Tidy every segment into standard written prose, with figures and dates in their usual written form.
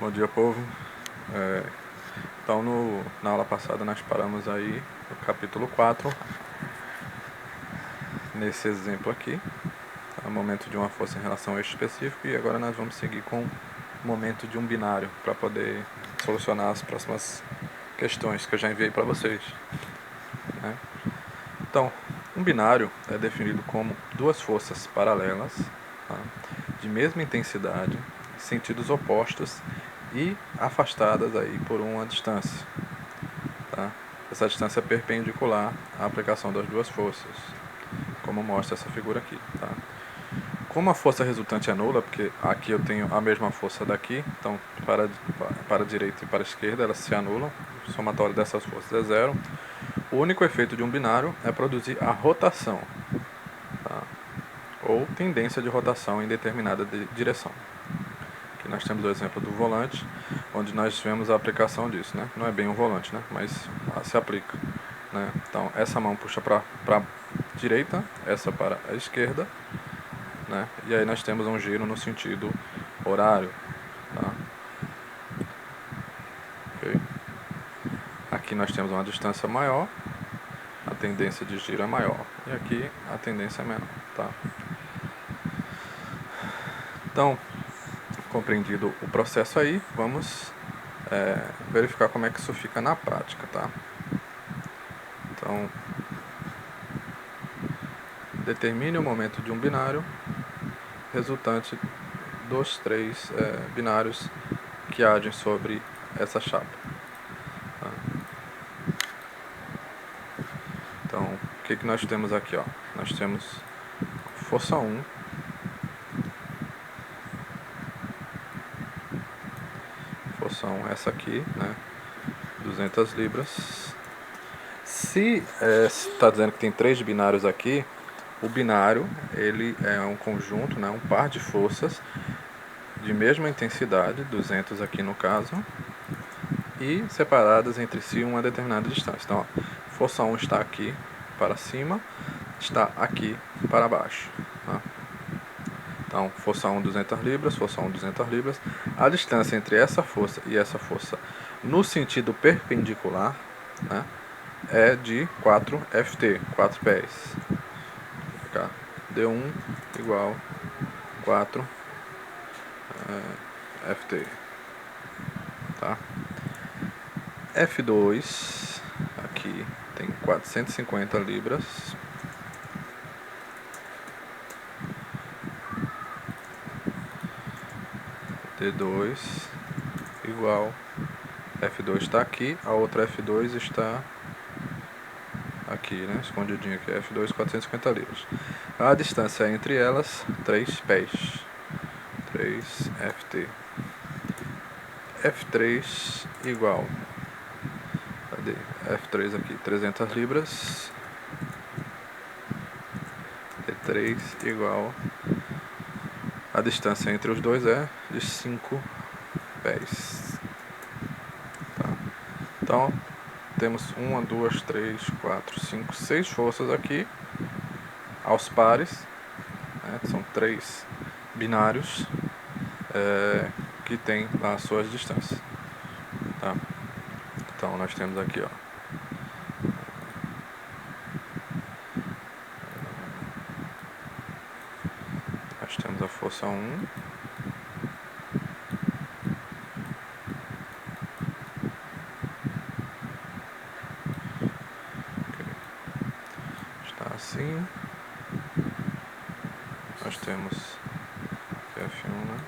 Bom dia, povo. Então, na aula passada nós paramos aí no capítulo 4, nesse exemplo aqui, o momento de uma força em relação a eixo específico, e agora nós vamos seguir com o momento de um binário, para poder solucionar as próximas questões que eu já enviei para vocês, né? Então, um binário é definido como duas forças paralelas, tá, de mesma intensidade, sentidos opostos e afastadas aí por uma distância. Tá? Essa distância é perpendicular à aplicação das duas forças, como mostra essa figura aqui. Tá? Como a força resultante é nula, porque aqui eu tenho a mesma força daqui, então para a direita e para a esquerda elas se anulam, o somatório dessas forças é zero. O único efeito de um binário é produzir a rotação, tá? Ou tendência de rotação em determinada direção. Aqui nós temos o exemplo do volante, onde nós vemos a aplicação disso, né? Não é bem um volante, né? Mas se aplica, né? Então essa mão puxa para a direita, essa para a esquerda, né? E aí nós temos um giro no sentido horário, tá? Okay? Aqui nós temos uma distância maior, a tendência de giro é maior, e aqui a tendência é menor, tá? Então, compreendido o processo aí, vamos verificar como é que isso fica na prática, tá? Então, determine o momento de um binário resultante dos três binários que agem sobre essa chapa. Tá? Então, o que nós temos aqui? Ó? Nós temos força 1, força 1 essa aqui, né? 200 libras. Se está dizendo que tem três binários aqui, o binário ele é um conjunto, né? Um par de forças de mesma intensidade, 200 aqui no caso, e separadas entre si uma determinada distância. Então, ó, força 1 está aqui para cima, está aqui para baixo. Tá? Então, força 1, 200 libras, força 1, 200 libras. A distância entre essa força e essa força no sentido perpendicular, né, é de 4 Ft, 4 pés. D1 igual 4 Ft. Tá? F2 aqui tem 450 libras. D2 igual F2 está aqui, a outra F2 está aqui, né, escondidinho aqui, F2 450 libras. A distância entre elas 3 pés, 3 Ft. F3 igual, cadê? F3 aqui, 300 libras. D3 igual, a distância entre os dois é de 5 pés. Tá? Então, temos 1, 2, 3, 4, 5, 6 forças aqui, aos pares, né? São 3 binários que tem lá as suas distâncias. Tá? Então, nós temos aqui, ó, nós temos a força 1, está assim, nós temos F1, né?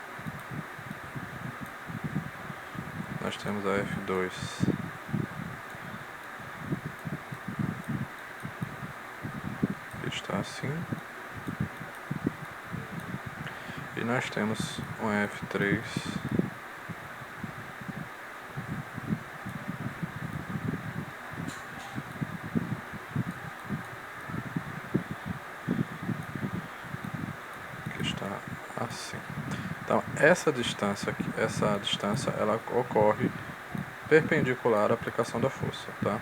Nós temos a F2, que está assim, e nós temos um F3 que está assim. Então, essa distância ela ocorre perpendicular à aplicação da força, tá?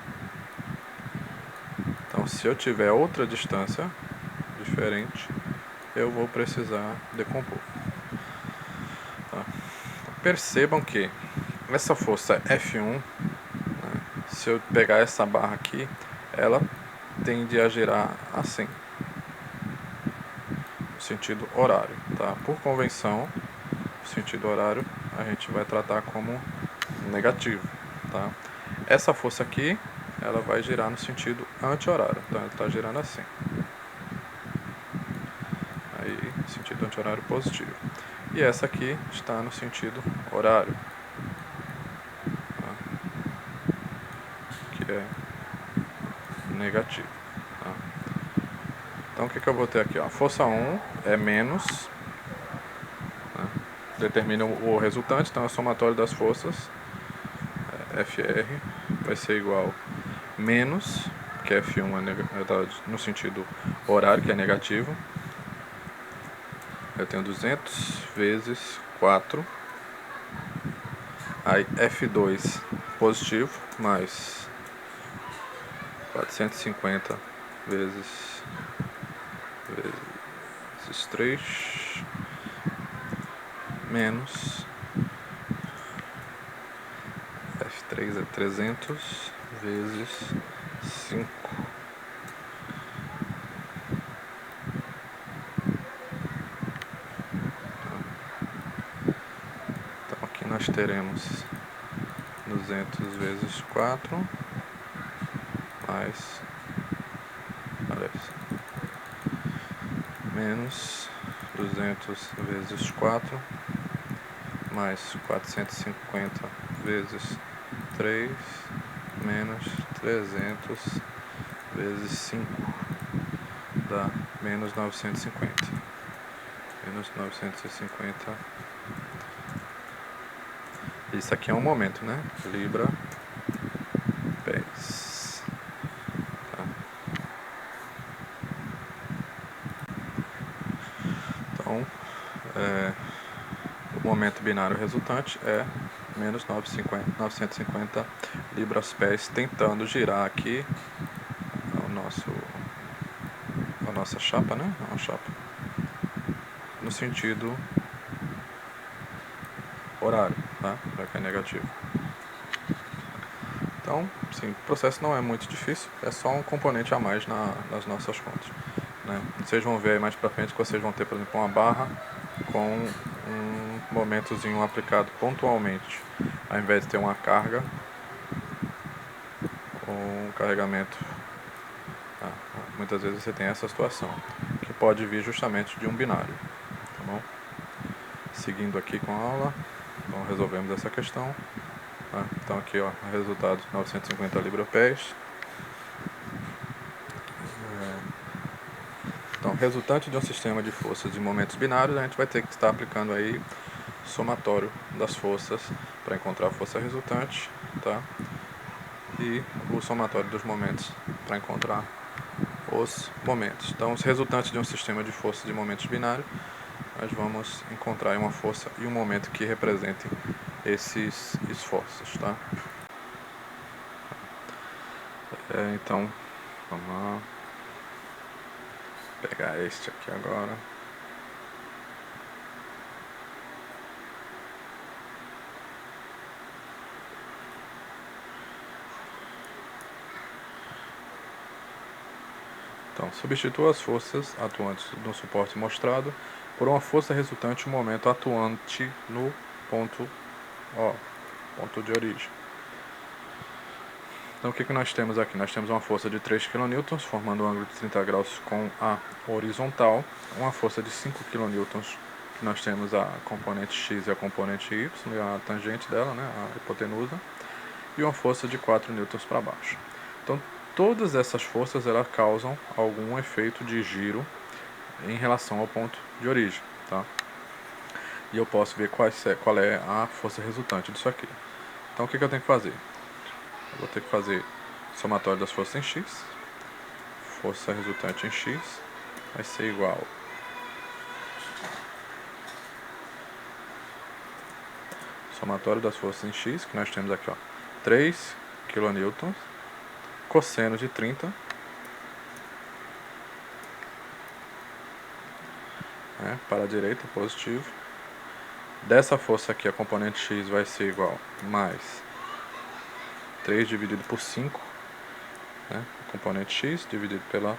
Então, se eu tiver outra distância diferente, eu vou precisar decompor. Tá? Percebam que essa força F1, né, se eu pegar essa barra aqui, ela tende a girar assim, no sentido horário, tá? Por convenção, o sentido horário a gente vai tratar como negativo, tá? Essa força aqui, ela vai girar no sentido anti-horário, então ela está girando assim. Aí, sentido anti-horário positivo. E essa aqui está no sentido horário, tá? Que é negativo. Tá? Então o que eu vou ter aqui? Ó? A força 1 é menos, né? Determina o resultante, então é o somatório das forças, FR, vai ser igual menos, que F1 é no sentido horário, que é negativo. Eu tenho 200 vezes 4, aí F2 positivo, mais 450 vezes 3, menos F3 é 300 vezes 5. Então aqui nós teremos 200 vezes 4 mais, olha isso, menos 200 vezes 4 mais 450 vezes 3 menos 300 vezes 5 dá menos 950. Menos 950. Isso aqui é um momento, né? Libra, pés. Tá? Então, o momento binário resultante é menos 950 libras pés, tentando girar aqui a nossa chapa, né? Uma chapa no sentido horário, tá? Já que é negativo. Então, sim, o processo não é muito difícil, é só um componente a mais nas nossas contas, né? Vocês vão ver aí mais pra frente que vocês vão ter, por exemplo, uma barra com um momentozinho aplicado pontualmente, ao invés de ter uma carga, um carregamento. Muitas vezes você tem essa situação, que pode vir justamente de um binário, tá bom? Seguindo aqui com a aula, então resolvemos essa questão. Tá? Então aqui, ó, o resultado 950 libra-pés. Então, resultante de um sistema de forças e momentos binários, a gente vai ter que estar aplicando aí somatório das forças para encontrar a força resultante, tá? E o somatório dos momentos para encontrar os momentos. Então, os resultantes de um sistema de forças e momentos binários, nós vamos encontrar uma força e um momento que representem esses esforços, tá? Então, vamos lá. Pegar este aqui agora. Então, substitua as forças atuantes no suporte mostrado por uma força resultante no momento atuante no ponto, ponto de origem. Então, o que nós temos aqui? Nós temos uma força de 3 kN, formando um ângulo de 30 graus com a horizontal, uma força de 5 kN, que nós temos a componente x e a componente y, e a tangente dela, né, a hipotenusa, e uma força de 4 N para baixo. Então, todas essas forças elas causam algum efeito de giro em relação ao ponto de origem, tá? E eu posso ver qual é a força resultante disso aqui. Então, o que eu tenho que fazer? Eu vou ter que fazer somatório das forças em x. Força resultante em x vai ser igual somatório das forças em x, que nós temos aqui, ó, 3 kN, cosseno de 30, para a direita, positivo, Dessa força aqui, a componente x vai ser igual a mais 3 dividido por 5, né? Componente x dividido pela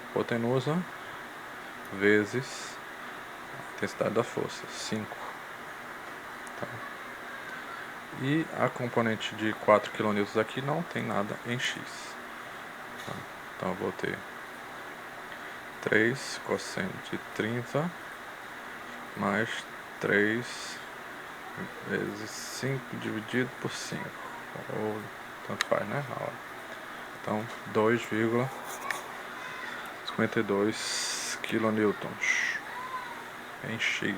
hipotenusa vezes a intensidade da força, 5. Tá? E a componente de 4 kN aqui não tem nada em x. Tá? Então eu vou ter 3 cosseno de 30 mais 3 vezes 5 dividido por 5. Ou tanto faz, né? Então 2,52 kN em x.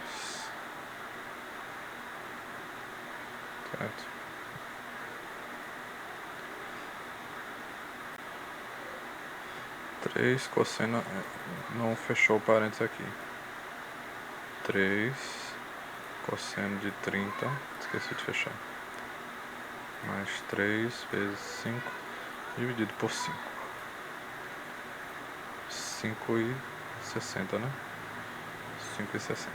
Certo? Três cosseno, não fechou o parênteses aqui. 3 cosseno de 30, esqueci de fechar, mais 3 vezes 5 dividido por 5. 5,60, né? 5,60.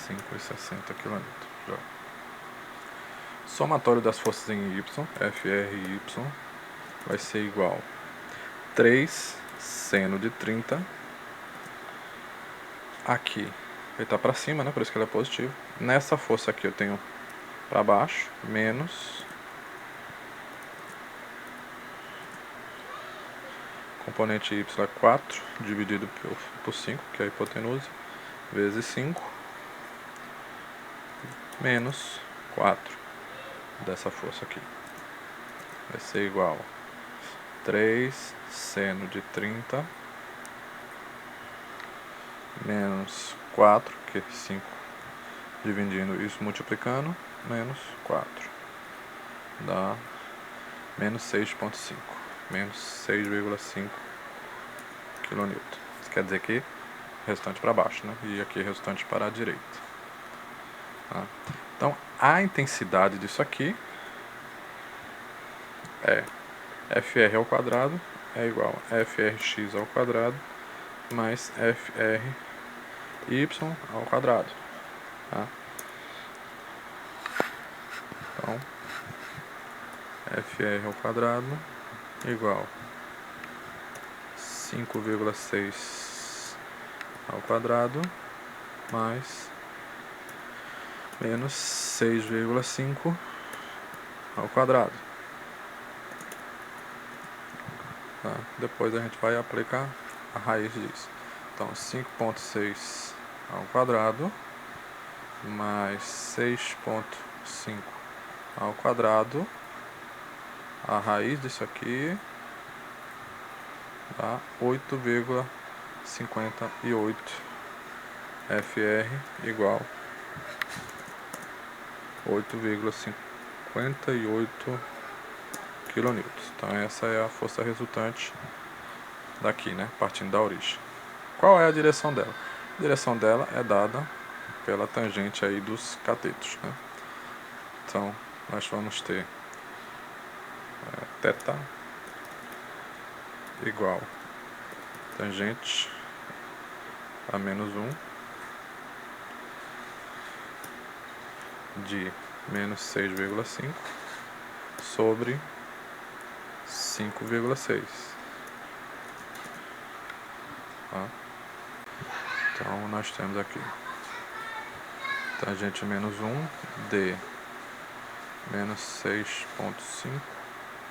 5,60 kN. Somatório das forças em y, FR e y, vai ser igual a 3 seno de 30. Aqui ele está para cima, né? Por isso que ele é positivo. Nessa força aqui eu tenho para baixo, menos componente y é 4 dividido por 5, que é a hipotenusa, vezes 5, menos 4 dessa força aqui. Vai ser igual a 3 seno de 30 menos 4, que é 5 dividindo isso multiplicando, menos 4. Dá menos 6,5. Menos 6,5 kN. Isso quer dizer que restante para baixo, né? E aqui restante para a direita. Tá? Então, a intensidade disso aqui é FR ao quadrado é igual a FRX ao quadrado mais FRY ao quadrado. Tá? Então, FR ao quadrado igual a 5,6 ao quadrado mais menos 6,5 ao quadrado. Tá? Depois a gente vai aplicar a raiz disso. Então, 5,6 ao quadrado mais 6,5 ao quadrado. A raiz disso aqui dá 8,58 FR igual 8,58 kN. Então essa é a força resultante daqui, né? Partindo da origem. Qual é a direção dela? A direção dela é dada pela tangente aí dos catetos, né? Então nós vamos ter θ igual tangente a menos 1 de menos 6,5 sobre 5,6. Tá? Então nós temos aqui tangente menos 1 de menos 6,5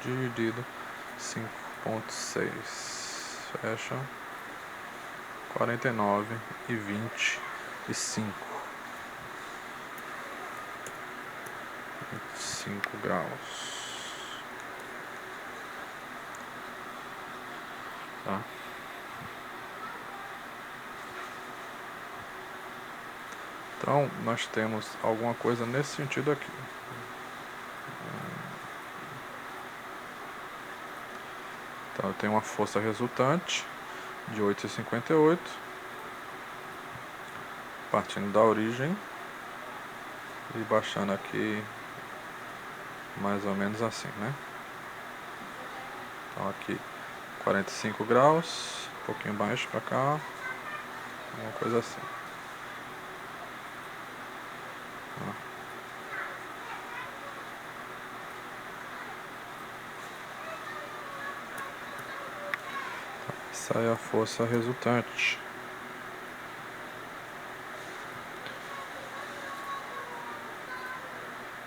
dividido 5,6. Fecha 49,25. 25 graus. Tá? Então, nós temos alguma coisa nesse sentido aqui. Então, eu tenho uma força resultante de 8,58, partindo da origem e baixando aqui mais ou menos assim, né? Então, aqui 45 graus, um pouquinho baixo para cá, uma coisa assim. Essa é a força resultante.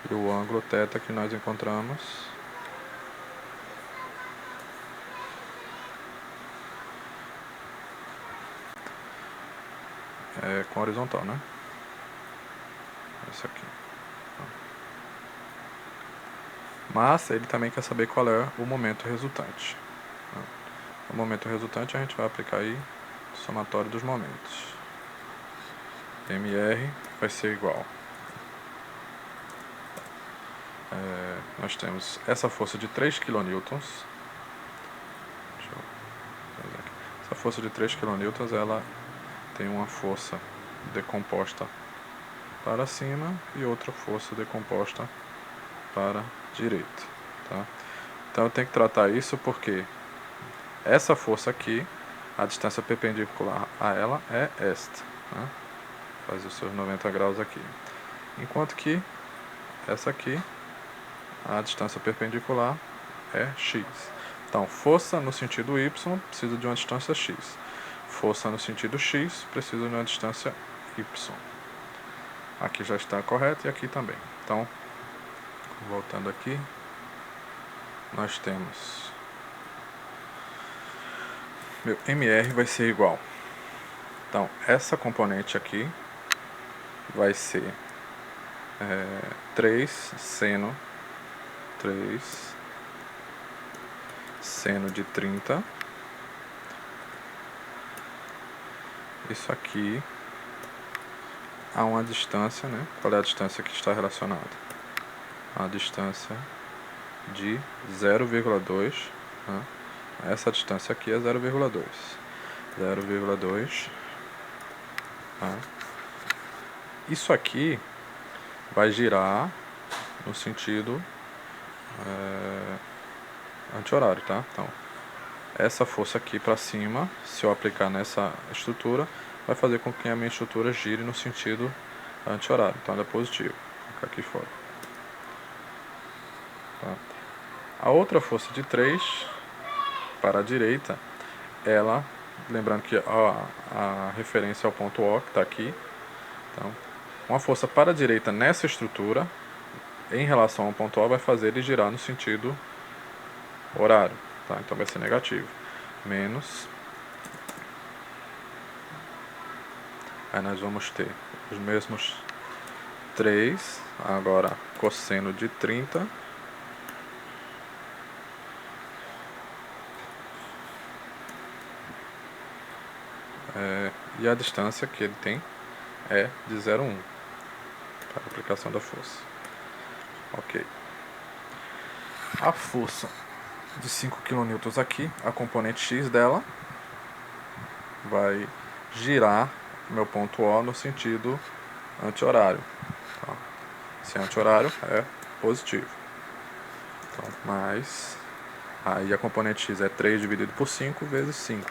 E o ângulo θ que nós encontramos é com horizontal, né? Esse aqui. Mas ele também quer saber qual é o momento resultante. O momento resultante a gente vai aplicar aí o somatório dos momentos. MR vai ser igual. Nós temos essa força de 3 kN. Essa força de 3 kN, ela tem uma força decomposta para cima e outra força decomposta para a direita. Tá? Então eu tenho que tratar isso porque essa força aqui, a distância perpendicular a ela é esta. Né? Faz os seus 90 graus aqui. Enquanto que essa aqui, a distância perpendicular é x. Então, força no sentido y precisa de uma distância x. Força no sentido x precisa de uma distância y. Aqui já está correto e aqui também. Então, voltando aqui, nós temos... Meu MR vai ser igual. Então, essa componente aqui vai ser 3 seno de 30. Isso aqui a uma distância, né? Qual é a distância que está relacionada? A distância de 0,2. Né? Essa distância aqui é 0,2. 0,2. Tá? Isso aqui vai girar no sentido anti-horário, tá? Então, essa força aqui para cima, se eu aplicar nessa estrutura, vai fazer com que a minha estrutura gire no sentido anti-horário. Então, ela é positiva. Vou colocar aqui fora. Tá? A outra força de 3 para a direita, ela, lembrando que a referência ao ponto O, que está aqui. Então, uma força para a direita nessa estrutura, em relação ao ponto O, vai fazer ele girar no sentido horário. Tá? Então vai ser negativo. Menos. Aí nós vamos ter os mesmos 3. Agora cosseno de 30. E a distância que ele tem é de 0,1 para a aplicação da força. Ok. A força de 5 kN aqui, a componente X dela vai girar meu ponto O no sentido anti-horário. Tá? Se é anti-horário, é positivo. Então, mais... Aí a componente X é 3 dividido por 5 vezes 5.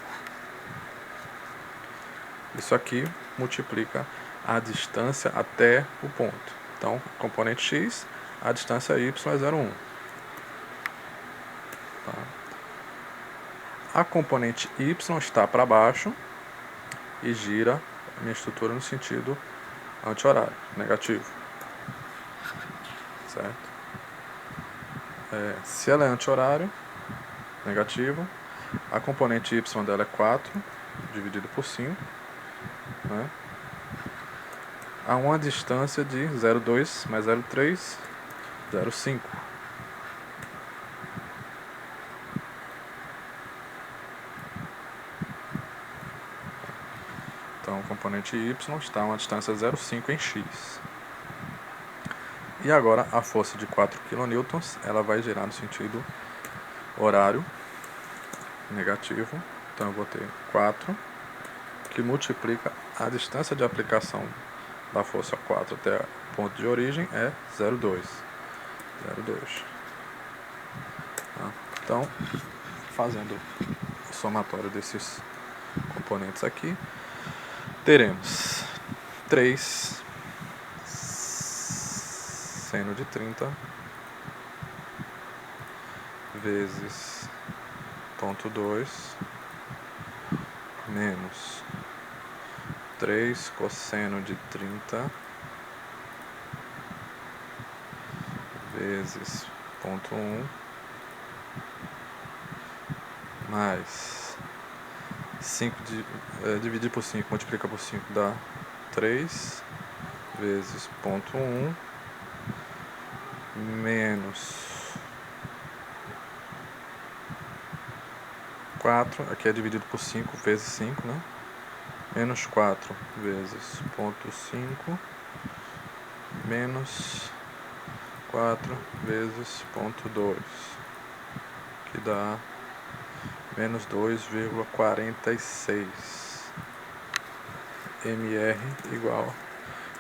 Isso aqui multiplica a distância até o ponto. Então, componente X, a distância Y é 0,1. Tá? A componente Y está para baixo e gira a minha estrutura no sentido anti-horário, negativo. Certo? Se ela é anti-horário, negativo, a componente Y dela é 4 dividido por 5. Né? A uma distância de 0,2 mais 0,3, 0,5. Então, o componente Y está a uma distância 0,5 em x. E agora, a força de 4 kN, ela vai girar no sentido horário, negativo. Então, eu vou ter 4, que multiplica a distância de aplicação da força 4 até o ponto de origem é 0,2. 0,2. Tá? Então, fazendo o somatório desses componentes aqui, teremos 3 seno de 30 vezes ponto 2 menos 3 cosseno de 30 vezes 0,1 mais 5 dividir por 5, multiplica por 5 dá 3 vezes 0,1 menos 4, aqui é dividido por 5 vezes 5, né? Menos 4 vezes 0,5 menos 4 vezes 0,2, que dá menos 2,46 mR igual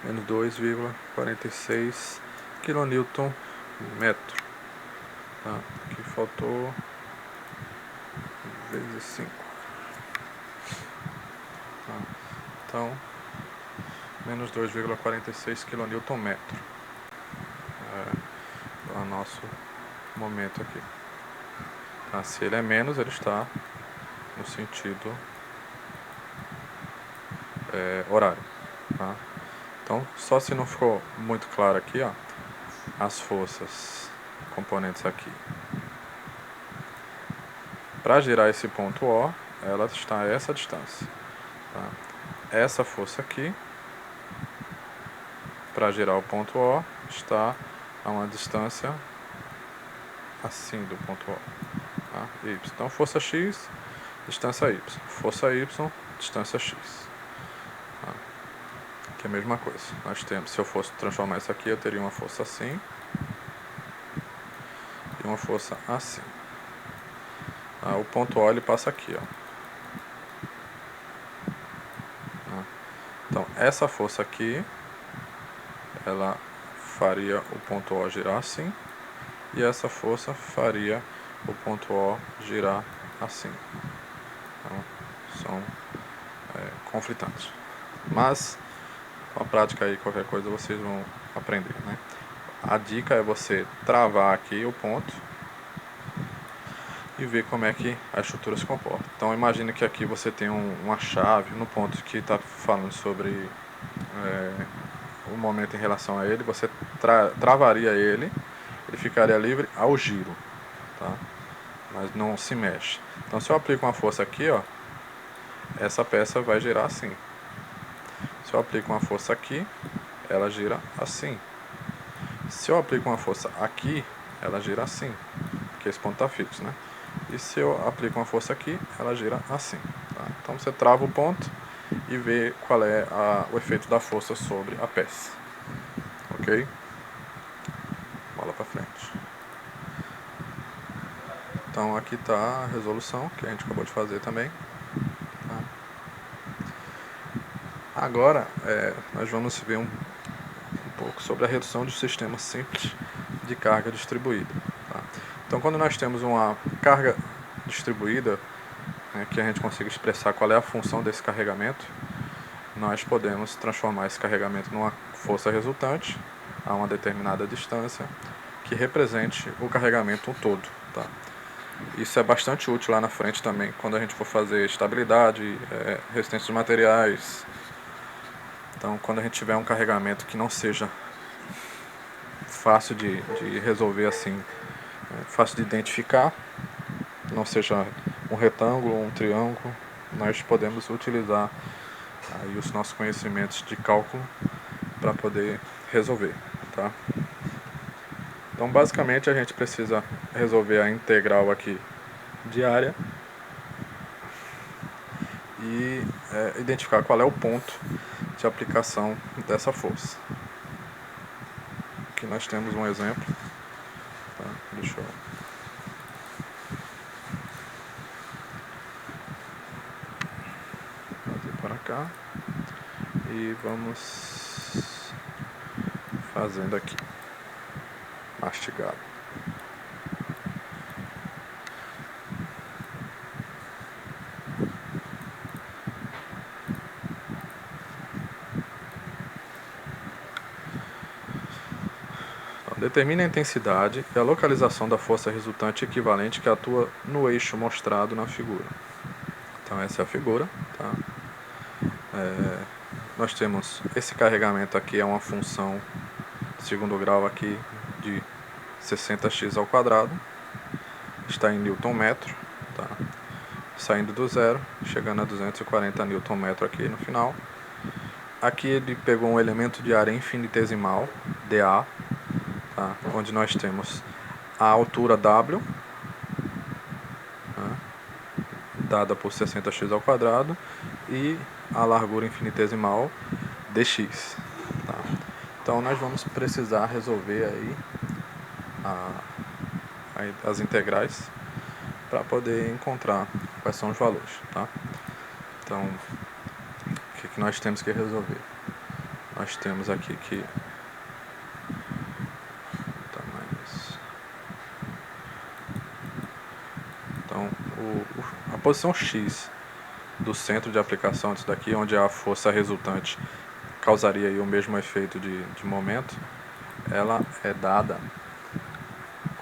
a menos 2,46 kN metro. Tá? Aqui faltou vezes 5. Tá? Então, menos 2,46 kN metro. É o nosso momento aqui. Tá? Se ele é menos, ele está no sentido horário. Tá? Então, só se não ficou muito claro aqui, ó, as forças componentes aqui. Para girar esse ponto O, ela está a essa distância. Tá? Essa força aqui, para girar o ponto O, está a uma distância assim do ponto O. Tá? Y. Então, força X, distância Y. Força Y, distância X. Tá? Que é a mesma coisa. Nós temos, se eu fosse transformar isso aqui, eu teria uma força assim e uma força assim. Tá? O ponto O ele passa aqui, ó. Tá? Então, essa força aqui, ela faria o ponto O girar assim, e essa força faria o ponto O girar assim. Então, são conflitantes. Mas, com a prática aí, qualquer coisa vocês vão aprender, né? A dica é você travar aqui o ponto e ver como é que a estrutura se comporta. Então, imagine que aqui você tem uma chave no ponto que está falando sobre o momento em relação a ele, você travaria ele ficaria livre ao giro, tá? Mas não se mexe. Então, se eu aplico uma força aqui, ó, essa peça vai girar assim. Se eu aplico uma força aqui, ela gira assim. Se eu aplico uma força aqui, ela gira assim, porque esse ponto está fixo, né? E se eu aplico uma força aqui, ela gira assim. Tá? Então você trava o ponto e vê qual é o efeito da força sobre a peça. Ok? Bola para frente. Então aqui está a resolução que a gente acabou de fazer também. Tá? Agora nós vamos ver um pouco sobre a redução de sistema simples de carga distribuída. Tá? Então quando nós temos uma carga distribuída, que a gente consiga expressar qual é a função desse carregamento, nós podemos transformar esse carregamento numa força resultante a uma determinada distância que represente o carregamento todo. Tá? Isso é bastante útil lá na frente também, quando a gente for fazer estabilidade, resistência dos materiais. Então, quando a gente tiver um carregamento que não seja fácil de resolver assim, fácil de identificar, não seja um retângulo ou um triângulo, nós podemos utilizar aí os nossos conhecimentos de cálculo para poder resolver, tá? Então, basicamente, a gente precisa resolver a integral aqui de área e identificar qual é o ponto de aplicação dessa força. Aqui nós temos um exemplo. Tá? Deixa eu fazer para cá e vamos fazendo aqui mastigado. Então, determine a intensidade e a localização da força resultante equivalente que atua no eixo mostrado na figura. Então essa é a figura, tá? nós temos esse carregamento aqui, é uma função de segundo grau aqui de 60x ao quadrado, está em Newton metro, tá? Saindo do zero, chegando a 240 Newton metro aqui no final. Aqui ele pegou um elemento de área infinitesimal, dA, tá? Onde nós temos a altura W, tá? Dada por 60x ao quadrado, e a largura infinitesimal dx. Tá? Então nós vamos precisar resolver aí as integrais para poder encontrar quais são os valores. Tá? Então, o que nós temos que resolver? Nós temos aqui que então, a posição x do centro de aplicação disso daqui, onde a força resultante causaria aí o mesmo efeito de momento, ela é dada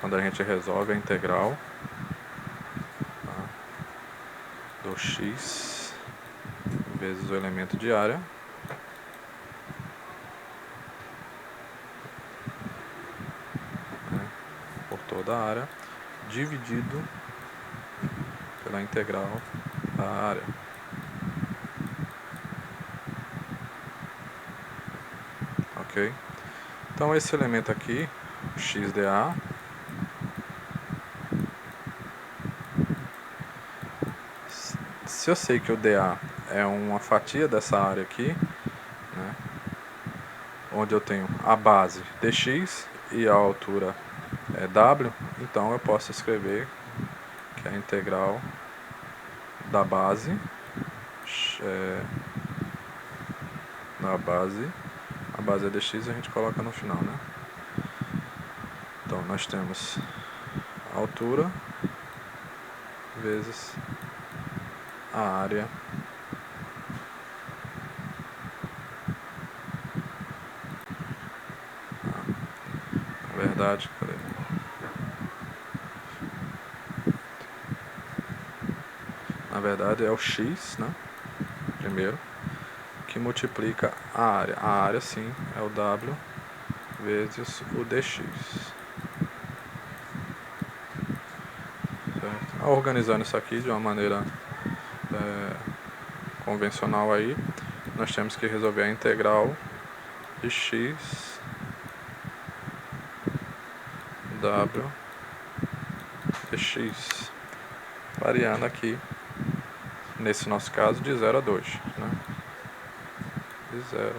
quando a gente resolve a integral, tá, do x vezes o elemento de área por toda a área dividido pela integral da área. Ok? Então esse elemento aqui, xdA, se eu sei que o dA é uma fatia dessa área aqui, né, onde eu tenho a base dx e a altura é w, então eu posso escrever que a integral da base a base é dx, a gente coloca no final, né? Então nós temos a altura vezes a área na verdade, na verdade é o x, né? Primeiro, que multiplica a área. A área, sim, é o W vezes o dx. Certo? Organizando isso aqui de uma maneira convencional aí, nós temos que resolver a integral de x W dx, variando aqui, nesse nosso caso, de 0 a 2. Né? De 0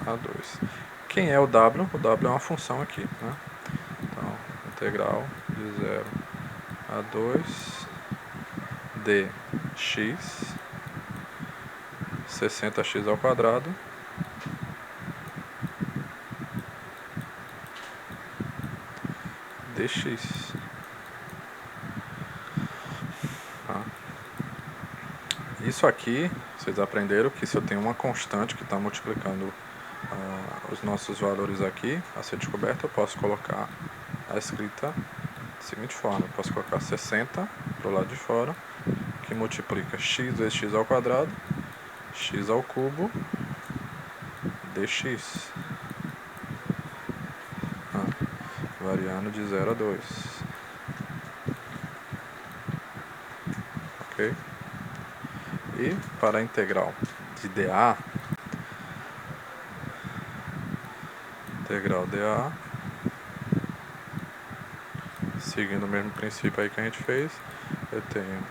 a 2. Quem é o W? O W é uma função aqui. Né? Então, integral de 0 a 2 dx, 60x ao quadrado, dx. Tá? Isso aqui, vocês aprenderam que se eu tenho uma constante que está multiplicando os nossos valores aqui a ser descoberta, eu posso colocar a escrita da seguinte forma: eu posso colocar 60 para o lado de fora, que multiplica x vezes x ao quadrado, x ao cubo, dx, variando de 0 a 2. Ok? E para a integral de dA, seguindo o mesmo princípio aí que a gente fez, eu tenho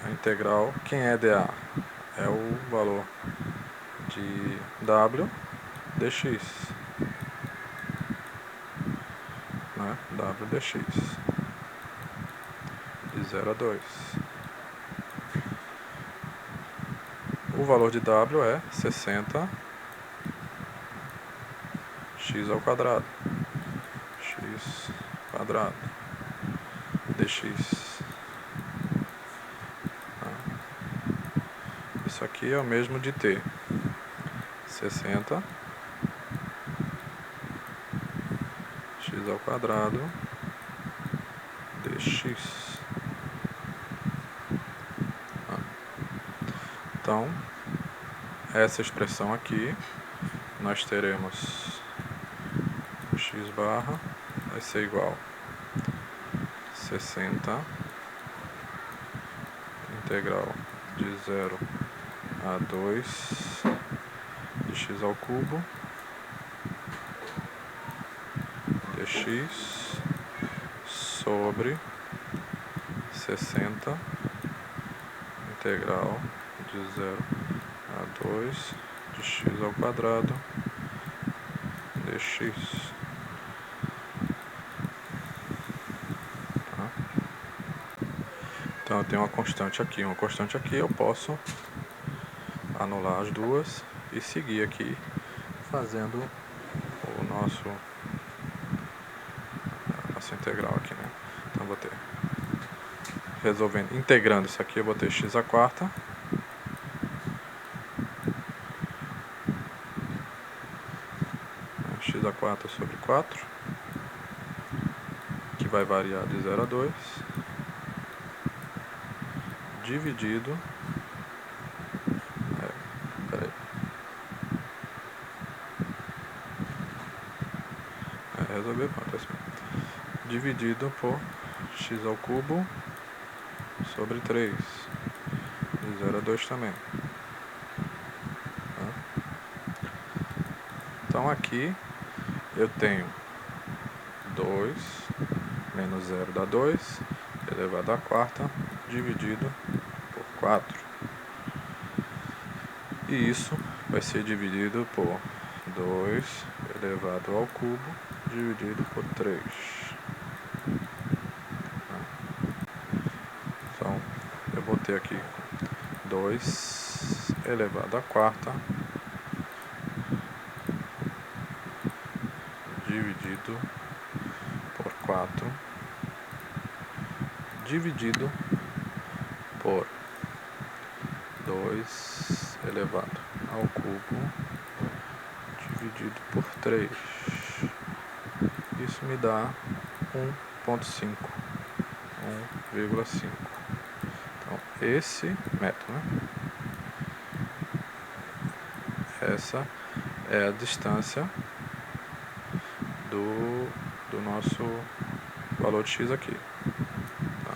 a integral. Quem é dA? É o valor de W dx, né? W dx, de 0 a 2. O valor de W é 60 x ao quadrado, x quadrado dx. Isso aqui é o mesmo de ter 60 x ao quadrado dx. Então, essa expressão aqui, nós teremos x barra vai ser igual a 60 integral de 0 a 2 de x ao cubo dx sobre 60 integral de 0 a 2 de x ao quadrado dx. Tá? Então eu tenho uma constante aqui, eu posso anular as duas e seguir aqui fazendo a nossa integral aqui, né? Então eu vou ter, integrando isso aqui, eu vou ter x à quarta x a 4 sobre 4, que vai variar de 0 a 2, dividido, resolver quanto assim, dividido por x ao cubo sobre 3, de 0 a 2 também. Então aqui eu tenho 2 menos 0 dá 2, elevado à quarta, dividido por 4. E isso vai ser dividido por 2 elevado ao cubo, dividido por 3. Então, eu vou ter aqui 2 elevado à quarta, dividido por 4, dividido por 2 elevado ao cubo, dividido por 3. Isso me dá 1,5. 1,5. Então, esse método, né? Essa é a distância do nosso valor de x aqui. Tá?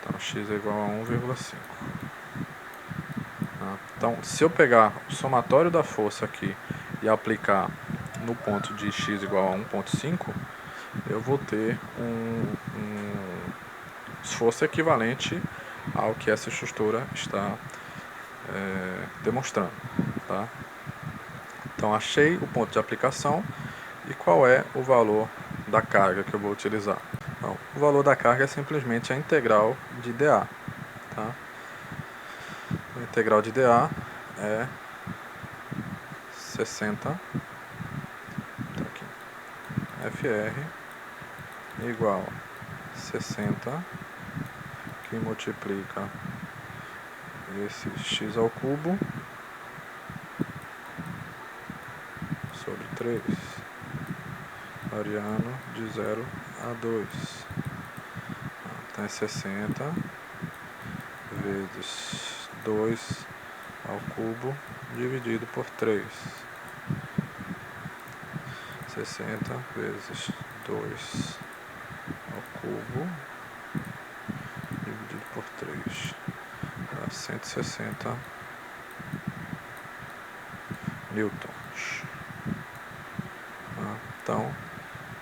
Então, x é igual a 1,5. Tá? Então, se eu pegar o somatório da força aqui e aplicar no ponto de x igual a 1,5, eu vou ter um esforço equivalente ao que essa estrutura está demonstrando. Tá? Então, achei o ponto de aplicação e qual é o valor da carga que eu vou utilizar. Então, o valor da carga é simplesmente a integral de dA. Tá? A integral de dA é 60 tá aqui, FR igual a 60, que multiplica esse x ao cubo sobre 3, variando de 0 a 2. Então é 60 vezes 2 ao cubo dividido por 3. 60 vezes 2 ao cubo dividido por 3 dá 160 newtons. Então,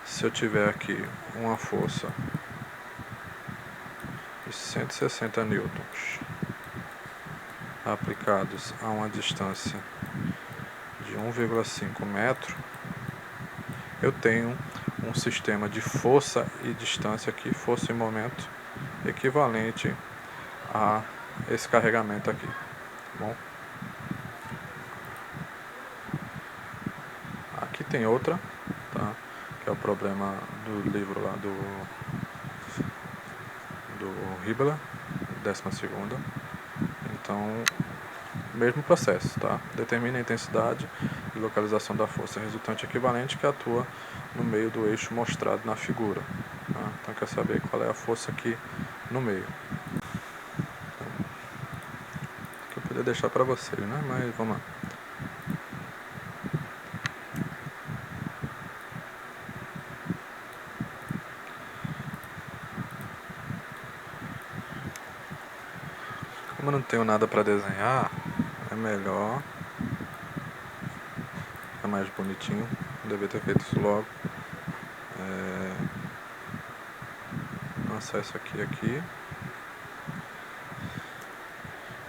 se eu tiver aqui uma força de 160 newtons aplicados a uma distância de 1,5 metro, eu tenho um sistema de força e distância aqui, força e momento, equivalente a esse carregamento aqui. Tá bom? Aqui tem outra, tá? Que é o problema do livro lá do Hibbeler, 12ª. Então, mesmo processo, tá? Determina a intensidade e localização da força resultante equivalente que atua no meio do eixo mostrado na figura. Tá? Então, quer saber qual é a força aqui no meio. Então, aqui eu poder deixar para vocês, né? Mas vamos lá. Como eu não tenho nada para desenhar, é melhor, é mais bonitinho, devia ter feito isso logo. Lançar isso aqui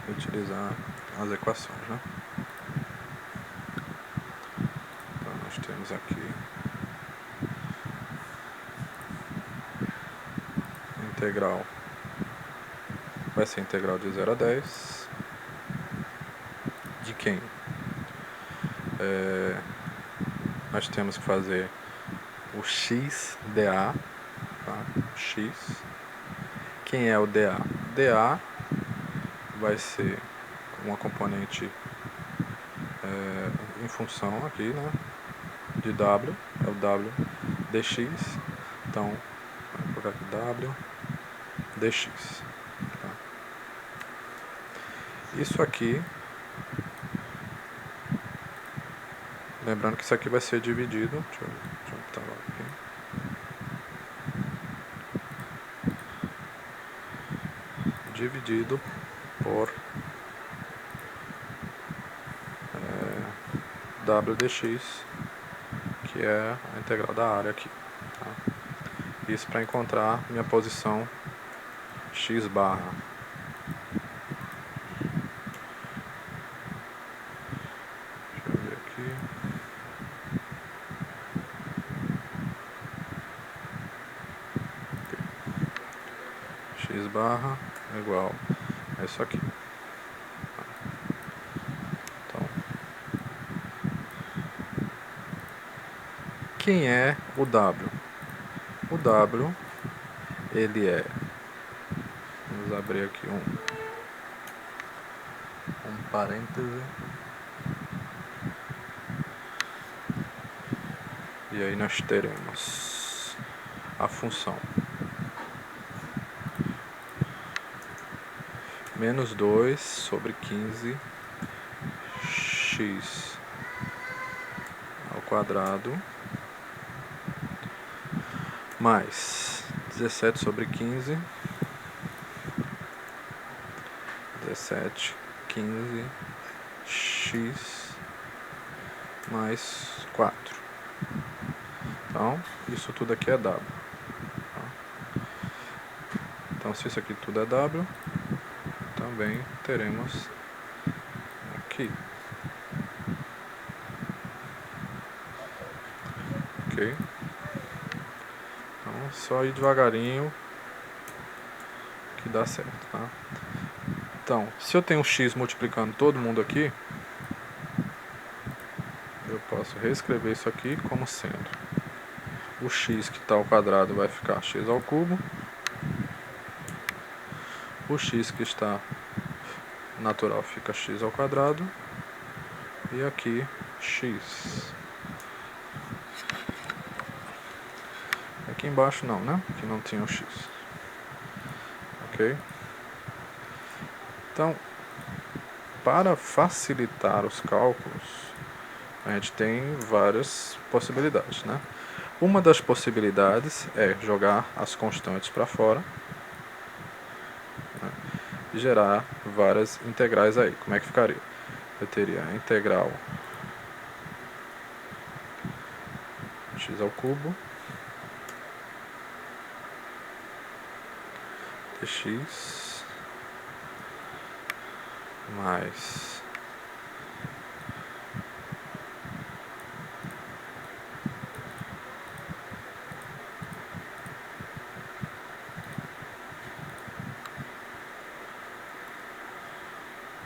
e utilizar as equações, né? Então nós temos aqui integral, vai ser integral de 0 a 10 de quem? Nós temos que fazer o x dA, tá? X. Quem é o dA? dA vai ser uma componente em função aqui, né? De W, é o W dx. Então, vou colocar aqui W dx. Tá? Isso aqui, lembrando que isso aqui vai ser dividido, deixa eu botar logo aqui. Dividido por W dx, que é a integral da área aqui. Tá? Isso para encontrar minha posição x barra. Deixa eu ver aqui. X barra é igual a isso aqui. Então, quem é o W? O W, ele é, vamos abrir aqui um parêntese, e aí nós teremos a função menos 2 sobre 15 x ao quadrado mais 17 sobre 15 17, 15 x mais 4. Então, isso tudo aqui é W. Tá? Então, se isso aqui tudo é W, também teremos aqui. Ok? Então, só ir devagarinho que dá certo, tá? Então, se eu tenho um x multiplicando todo mundo aqui, eu posso reescrever isso aqui como sendo o x que está ao quadrado vai ficar x ao cubo, o x que está natural fica x ao quadrado, e aqui x. Aqui embaixo não, né? Aqui não tinha o x. Ok? Então, para facilitar os cálculos, a gente tem várias possibilidades, né? Uma das possibilidades é jogar as constantes para fora, né, e gerar várias integrais aí. Como é que ficaria? Eu teria a integral x ao cubo dx mais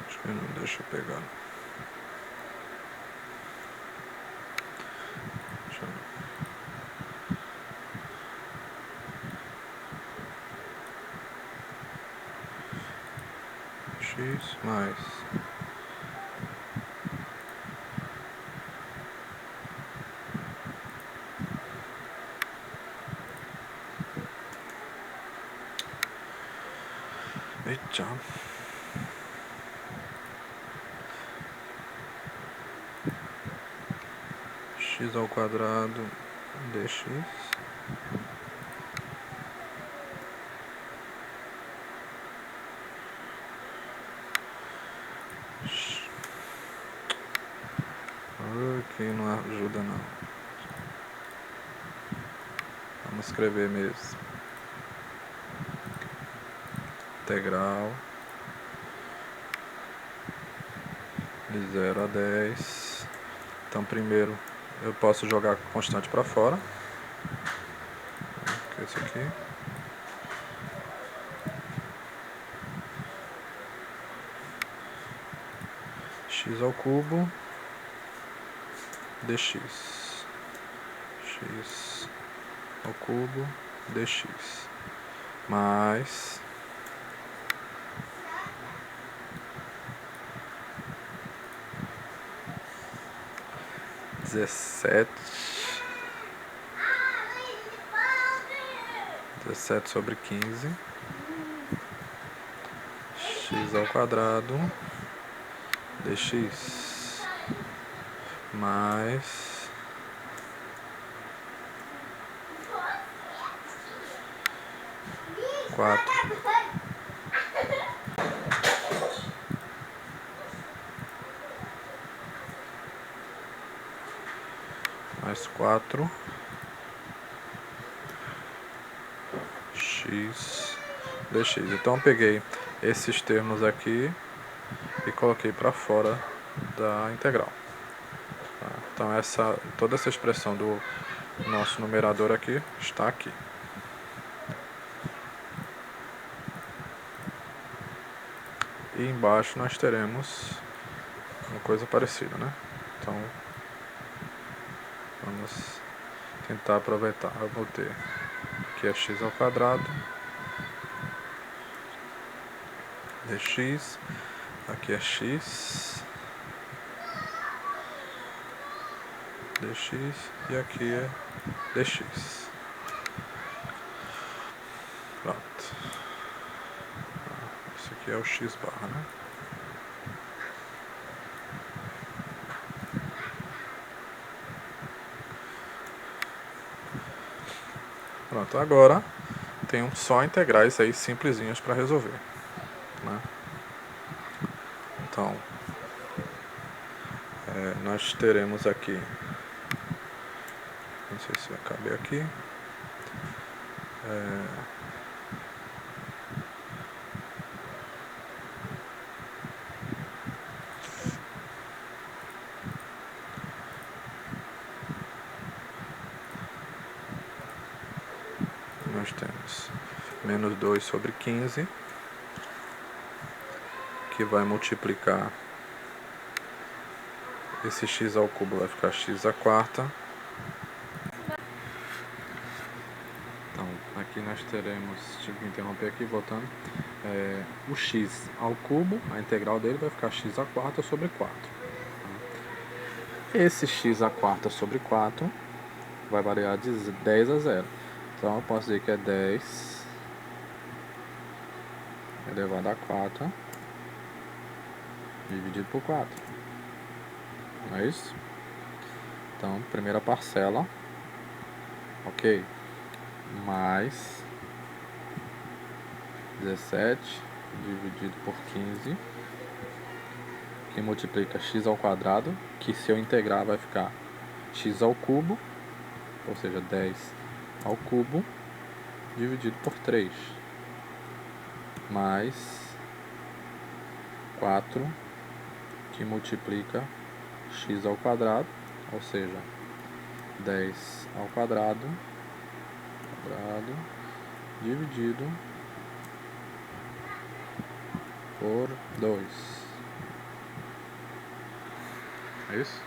acho que não deixa eu pegar. Deixa eu... x mais eita, x ao quadrado dx aqui não ajuda não. Vamos escrever mesmo. Integral de 0 a 10. Então primeiro eu posso jogar constante para fora, que é esse aqui. X ao cubo dx, x ao cubo dx, mais 17 sobre 15 x ao quadrado dx, mais 4 mais 4 x dx. Então eu peguei esses termos aqui e coloquei para fora da integral. Tá? Então toda essa expressão do nosso numerador aqui está aqui. E embaixo nós teremos uma coisa parecida, né? Então vamos tentar aproveitar. Eu vou ter aqui é x ao quadrado dx, aqui é x dx e aqui é dx. Pronto. Isso aqui é o x barra, né? Pronto, agora tem só integrais aí simplesinhas para resolver, né? Então, nós teremos aqui, não sei se vai caber aqui, nós temos menos 2 sobre 15, que vai multiplicar esse x ao cubo, vai ficar x à quarta. Então, aqui nós teremos, tive que interromper aqui, voltando, o x ao cubo, a integral dele vai ficar x à quarta sobre 4. Esse x à quarta sobre 4 vai variar de 10 a 0. Então eu posso dizer que é 10 elevado a 4 dividido por 4. Não é isso? Então, primeira parcela, ok, mais 17 dividido por 15, que multiplica x ao quadrado, que se eu integrar vai ficar x ao cubo, ou seja, 10 ao cubo, dividido por 3, mais 4, que multiplica x ao quadrado, ou seja, 10 ao quadrado, dividido por 2. É isso?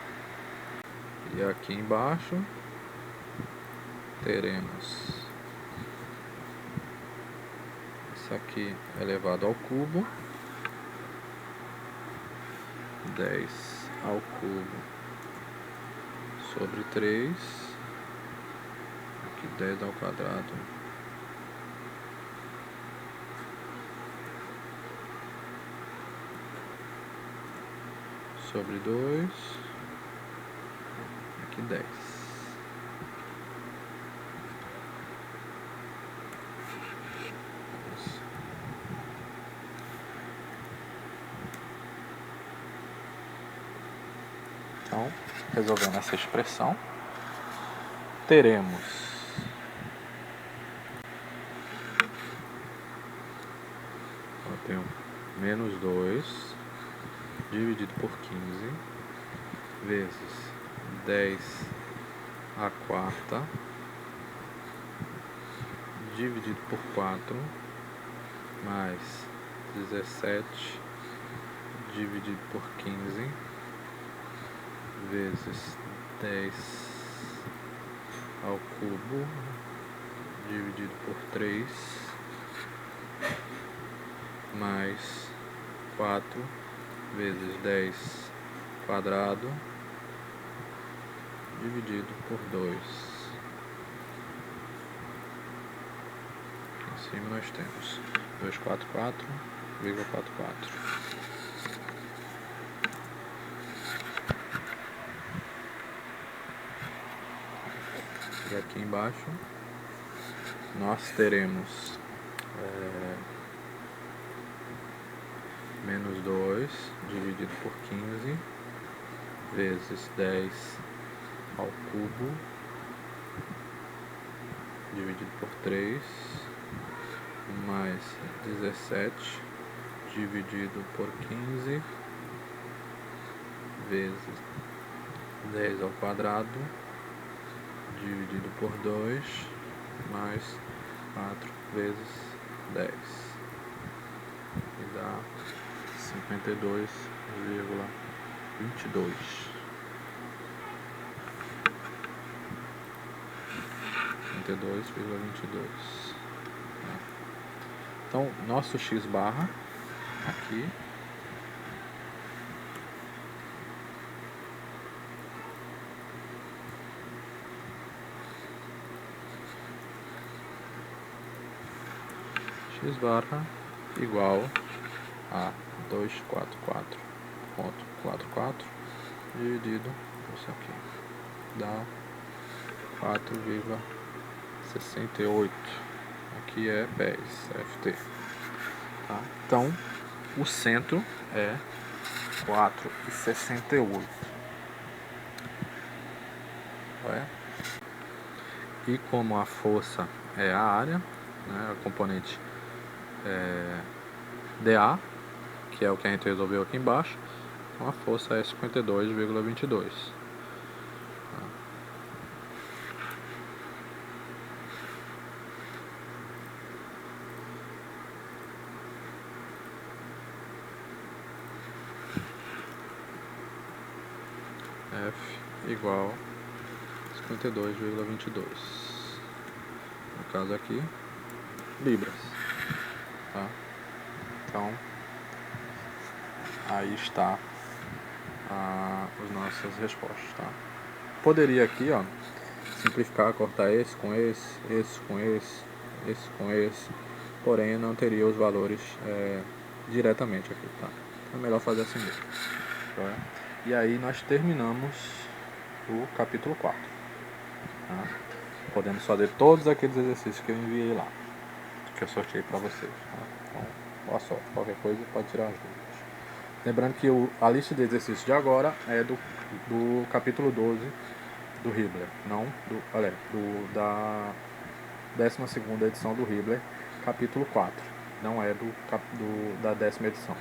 E aqui embaixo teremos isso aqui elevado ao cubo, 10 ao cubo sobre 3, aqui 10 ao quadrado sobre 2, aqui 10. Isso. Então, resolvendo essa expressão, teremos eu tenho menos 2 dividido por 15 vezes 10 a quarta dividido por 4 mais 17 dividido por 15 vezes 10 ao cubo dividido por 3 mais 4 vezes 10 quadrado dividido por 2. Em cima nós temos 244,44. E aqui embaixo nós teremos menos 2 dividido por 15 vezes 10 ao cubo dividido por 3 mais 17 dividido por 15 vezes 10 ao quadrado dividido por 2 mais 4 vezes 10 e dá 52,22. Então, nosso x barra aqui x barra igual a 244,44 dividido por isso aqui dá 4,68. Aqui é PES, FT. Tá? Então, o centro é 4,68. E como a força é a área, né, a componente dA, que é o que a gente resolveu aqui embaixo, então a força é 52,22. F igual a 52,22. No caso aqui, libras. Tá? Então, aí está as nossas respostas. Tá? Poderia aqui, ó, simplificar, cortar esse com esse, esse com esse, esse com esse, porém não teria os valores diretamente aqui. Tá? Então é melhor fazer assim mesmo. Tá? E aí nós terminamos o capítulo 4. Tá? Podemos fazer todos aqueles exercícios que eu enviei lá, que eu sorteei para vocês. Tá? Então, boa sorte. Qualquer coisa pode tirar as dúvidas. Lembrando que a lista de exercícios de agora é do capítulo 12 do Hibbeler, não da 12ª edição do Hibbeler, capítulo 4. Não é da 10ª edição.